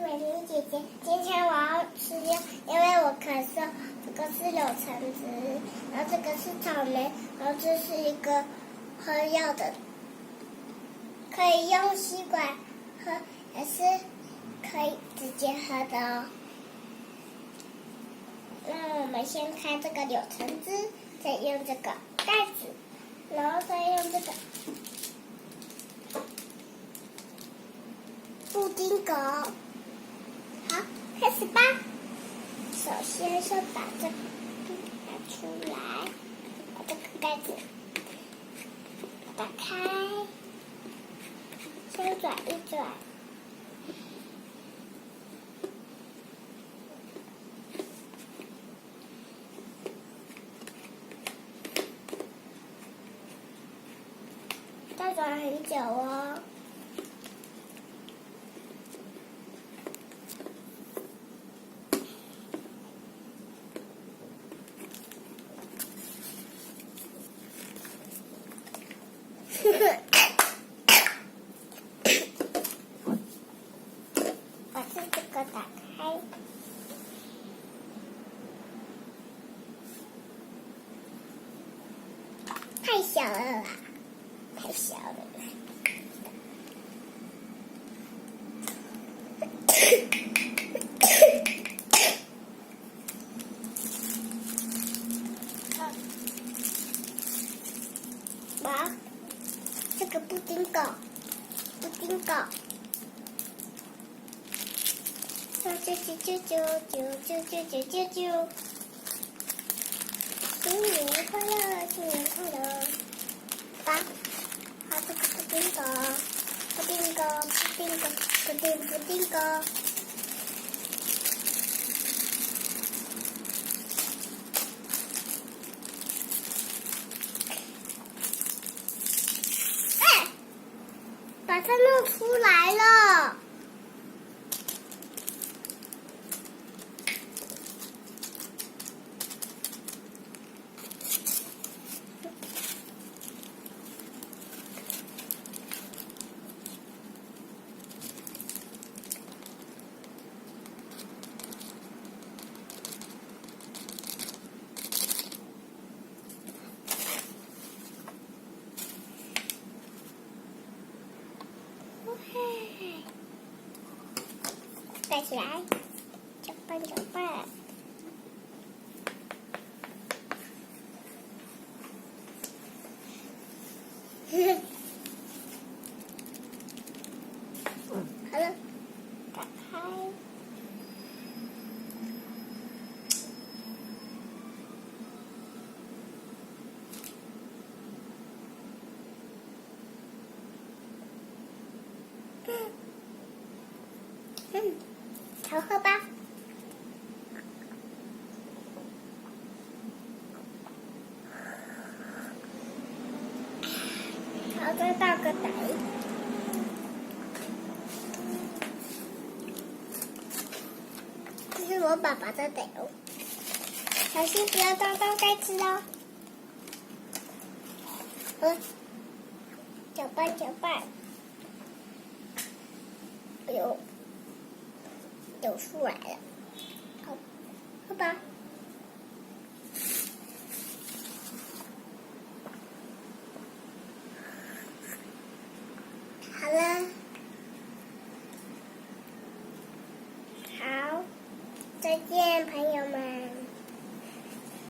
美玲姐姐，今天我要吃药，因为我咳嗽。这个是柳橙汁，然后这个是草莓，然后这是一个喝药的，可以用吸管喝，也是可以直接喝的哦。那我们先开这个柳橙汁，再用这个盖子，然后再用这个布丁狗。好，开始吧。首先是把这个拿出来，把这个盖子打开，先转一转。要转很久哦。把这个打开。太小了啦，太小了。把这个布丁狗，啾啾啾啾啾啾啾啾啾啾，新年快乐，新年快乐！把这个布丁狗，布丁狗。把它弄出来了。盖起来，搅拌。好了，打开。好喝吧？好，再倒个水。这是我爸爸的水哦，小心不要撞到盖子哦。搅拌。哎呦，流出来了。好，喝吧。好了，好，再见，朋友们。